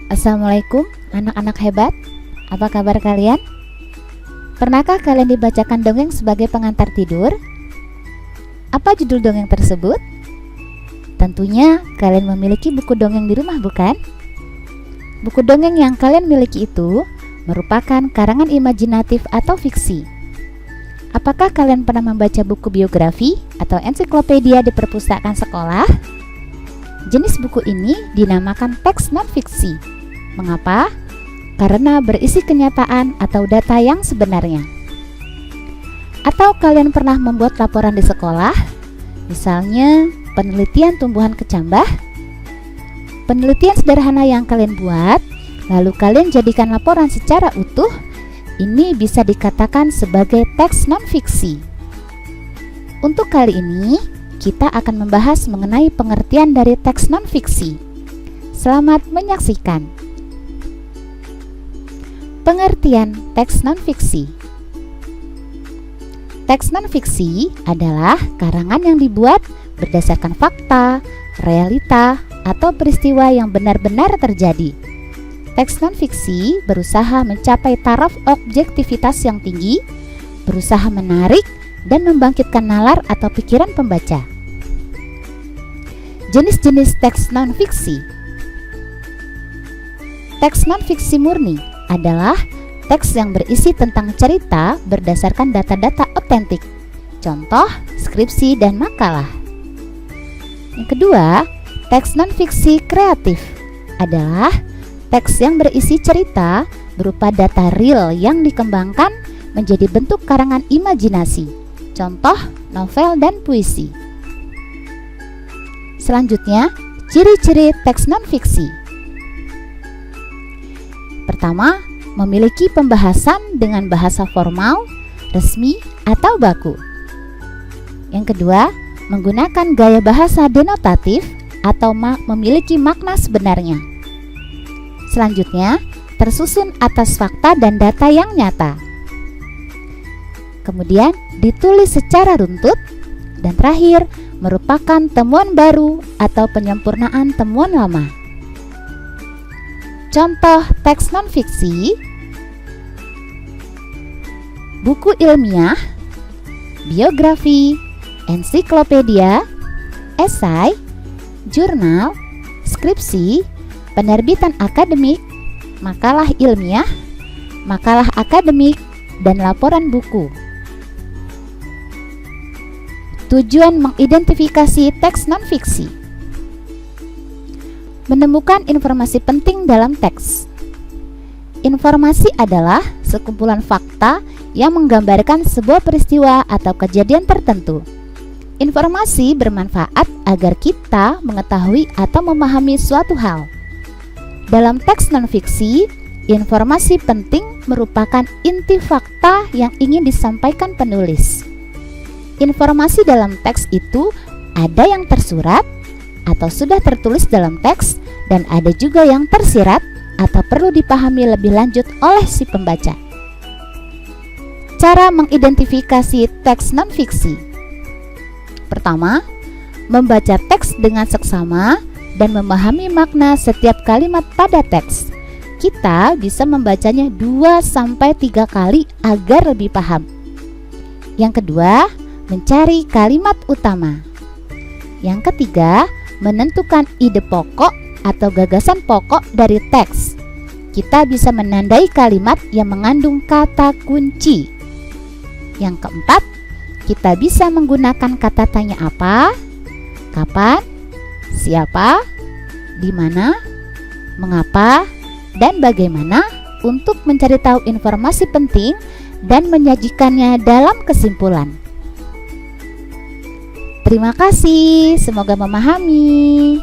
Assalamualaikum anak-anak hebat. Apa kabar kalian? Pernahkah kalian dibacakan dongeng sebagai pengantar tidur? Apa judul dongeng tersebut? Tentunya kalian memiliki buku dongeng di rumah, bukan? Buku dongeng yang kalian miliki itu merupakan karangan imajinatif atau fiksi. Apakah kalian pernah membaca buku biografi atau ensiklopedia di perpustakaan sekolah? Jenis buku ini dinamakan teks non-fiksi. Mengapa? Karena berisi kenyataan atau data yang sebenarnya. Atau kalian pernah membuat laporan di sekolah? Misalnya, penelitian tumbuhan kecambah. Penelitian sederhana yang kalian buat, lalu kalian jadikan laporan secara utuh. Ini bisa dikatakan sebagai teks non-fiksi. Untuk kali ini, kita akan membahas mengenai pengertian dari teks non-fiksi. Selamat menyaksikan. Pengertian teks non-fiksi. Teks non-fiksi adalah karangan yang dibuat berdasarkan fakta, realita, atau peristiwa yang benar-benar terjadi. Teks non-fiksi berusaha mencapai taraf objektivitas yang tinggi, berusaha menarik dan membangkitkan nalar atau pikiran pembaca. Jenis-jenis teks non-fiksi. Teks non-fiksi murni adalah teks yang berisi tentang cerita berdasarkan data-data otentik, contoh, skripsi, dan makalah. Yang kedua, teks non-fiksi kreatif adalah teks yang berisi cerita berupa data real yang dikembangkan menjadi bentuk karangan imajinasi, contoh, novel, dan puisi. Selanjutnya, ciri-ciri teks non-fiksi. Pertama, memiliki pembahasan dengan bahasa formal, resmi, atau baku. Yang kedua, menggunakan gaya bahasa denotatif atau memiliki makna sebenarnya. Selanjutnya, tersusun atas fakta dan data yang nyata. Kemudian, ditulis secara runtut. Dan terakhir, merupakan temuan baru atau penyempurnaan temuan lama. Contoh teks non-fiksi: buku ilmiah, biografi, ensiklopedia, esai, jurnal, skripsi, penerbitan akademik, makalah ilmiah, makalah akademik, dan laporan buku. Tujuan mengidentifikasi teks non-fiksi: menemukan informasi penting dalam teks. Informasi adalah sekumpulan fakta yang menggambarkan sebuah peristiwa atau kejadian tertentu. Informasi bermanfaat agar kita mengetahui atau memahami suatu hal. Dalam teks non-fiksi, informasi penting merupakan inti fakta yang ingin disampaikan penulis. Informasi dalam teks itu ada yang tersurat atau sudah tertulis dalam teks, dan ada juga yang tersirat atau perlu dipahami lebih lanjut oleh si pembaca. Cara mengidentifikasi teks non-fiksi. Pertama, membaca teks dengan seksama dan memahami makna setiap kalimat pada teks. Kita bisa membacanya 2-3 kali agar lebih paham. Yang kedua, mencari kalimat utama. Yang ketiga, menentukan ide pokok atau gagasan pokok dari teks. Kita bisa menandai kalimat yang mengandung kata kunci. Yang keempat, kita bisa menggunakan kata tanya apa, kapan, siapa, di mana, mengapa, dan bagaimana untuk mencari tahu informasi penting dan menyajikannya dalam kesimpulan. Terima kasih, semoga memahami.